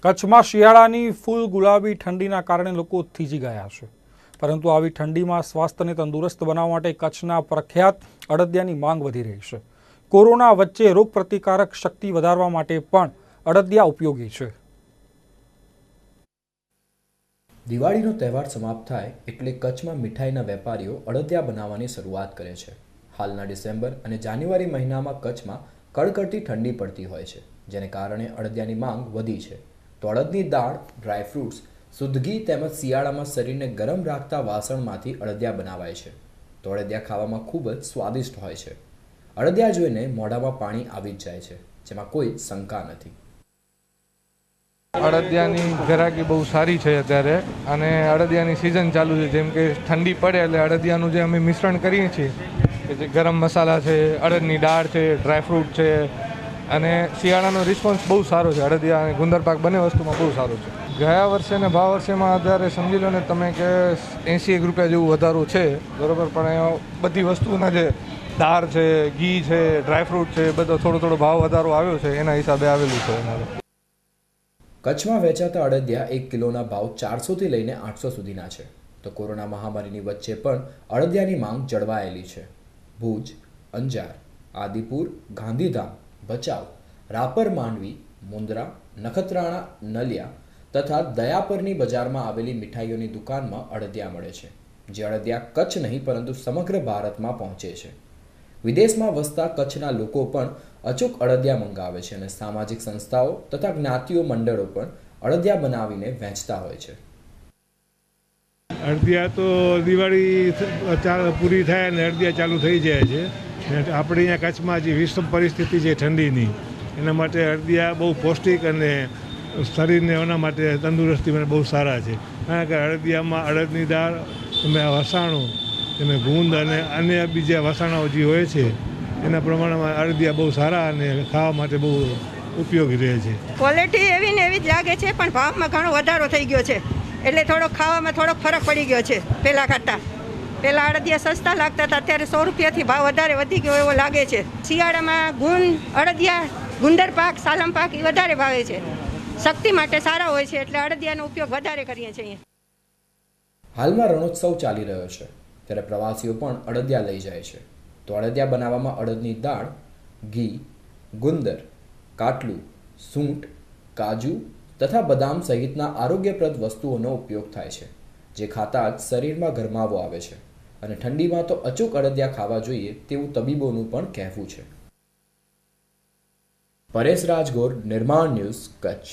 કચ્છમાં શિયાળાની ફૂલ ગુલાબી ઠંડીના કારણે લોકો થીજી ગયા છે, પરંતુ આવી ઠંડીમાં સ્વાસ્થ્યને તંદુરસ્ત બનાવવા માટે કચ્છના પ્રખ્યાત અડદિયાની માંગ વધી રહી છે। કોરોના વચ્ચે રોગપ્રતિકારક શક્તિ વધારવા માટે પણ અડદિયા ઉપયોગી છે। દિવાળીનો તહેવાર સમાપ્ત થાય એટલે કચ્છમાં મીઠાઈના વેપારીઓ અડદિયા બનાવવાની શરૂઆત કરે છે। હાલના ડિસેમ્બર અને જાન્યુઆરી મહિનામાં કચ્છમાં કડકડતી ઠંડી પડતી હોય છે, જેને કારણે અડદિયાની માંગ વધી છે। તો અડદની દાળ, ડ્રાયફ્રૂટ્સ, શુદ્ધ ઘી તેમજ શિયાળામાં શરીરને ગરમ રાખતા વાસણમાંથી અડદિયા બનાવાય છે। તો અડદિયા ખાવામાં ખૂબ જ સ્વાદિષ્ટ હોય છે। અડદિયા જોઈને મોઢામાં પાણી આવી જ જાય છે, જેમાં કોઈ શંકા નથી। અડદિયાની ગરાકી બહુ સારી છે અત્યારે, અને અડદિયાની સિઝન ચાલુ છે। જેમ કે ઠંડી પડે એટલે અડદિયાનું જે અમે મિશ્રણ કરીએ છીએ, કે જે ગરમ મસાલા છે, અડદની દાળ છે, ડ્રાયફ્રૂટ છે, અને શિયાળાનો રિસ્પોન્સ બહુ સારો છે। અડદિયા અને ગુંદર પાક બંને વસ્તુમાં બહુ સારું છે। ગયા વર્ષે અને ભાવ વર્ષેમાં અત્યારે સમજી લો ને તમે કે 80 રૂપિયા જેવું વધારો છે, બરાબર। પણ બધી વસ્તુના જે દાળ છે, ઘી છે, ડ્રાયફ્રૂટ છે, બધો થોડો ભાવ વધારો આવ્યો છે, એના હિસાબે આવેલું છે અમારે। કચ્છમાં વેચાતા અડદિયા 1 કિલોના ભાવ 400થી લઈને 800 સુધીના છે। તો કોરોના મહામારીની વચ્ચે પણ અડદિયાની માંગ જળવાયેલી છે। ભુજ, અંજાર, આદિપુર, ગાંધીધામ, ભચાઉ, રાપર, માંડવી, મુંદ્રા, નખત્રાણા, નલિયા તથા દયાપરની બજારમાં આવેલી મીઠાઈઓની દુકાનમાં અડદિયા મળે છે, જે અડદિયા કચ્છ નહીં પરંતુ સમગ્ર ભારતમાં પહોંચે છે। વિદેશમાં વસતા કચ્છના લોકો પણ અચૂક અડદિયા મંગાવે છે, અને સામાજિક સંસ્થાઓ તથા જ્ઞાતિઓ મંડળો પણ અડદિયા બનાવીને વહેંચતા હોય છે। અડદિયા તો દિવાળી પૂરી થાય અને અડદિયા ચાલુ થઈ જાય છે। આપણે અહીંયા કચ્છમાં જે વિષમ પરિસ્થિતિ છે ઠંડીની, એના માટે અડદિયા બહુ પૌષ્ટિક અને શરીરને એના માટે તંદુરસ્તી માટે બહુ સારા છે। કારણ કે અડદિયામાં અડદની દાળ, તમે વસાણું, તમે ગુંદ અને અન્ય બીજા વસાણાઓ જે હોય છે એના પ્રમાણમાં અડદિયા બહુ સારા અને ખાવા માટે બહુ ઉપયોગી રહે છે। ક્વોલિટી એવી ને એવી જ લાગે છે, પણ ભાવમાં ઘણો વધારો થઈ ગયો છે, એટલે થોડોક ખાવામાં થોડોક ફરક પડી ગયો છે પહેલાં કરતાં। પહેલાં અડદિયા સસ્તા લાગતા હતા, અત્યારે 100 રૂપિયાથી ભાવ વધારે વધી ગયો એવો લાગે છે। શિયાળામાં અડદિયા, ગુંદર પાક, સાલમ પાક એ વધારે ભાવે છે, શક્તિ માટે સારા હોય છે, એટલે અડદિયાનો ઉપયોગ વધારે કરીએ છીએ અહીંયા। હાલમાં રણોત્સવ ચાલી રહ્યો છે, ત્યારે પ્રવાસીઓ પણ અડદિયા લઈ જાય છે। તો અડદિયા બનાવવામાં અડદની દાળ, ઘી, ગુંદર, કાટલું, સૂંઠ, કાજુ તથા બદામ સહિતના આરોગ્યપ્રદ વસ્તુઓનો ઉપયોગ થાય છે, જે ખાતા જ શરીરમાં ગરમાવો આવે છે, અને ઠંડીમાં તો અચૂક અડદિયા ખાવા જોઈએ તેવું તબીબોનું પણ કહેવું છે। પરેશ રાજગોર, નિર્માણ ન્યૂઝ, કચ્છ।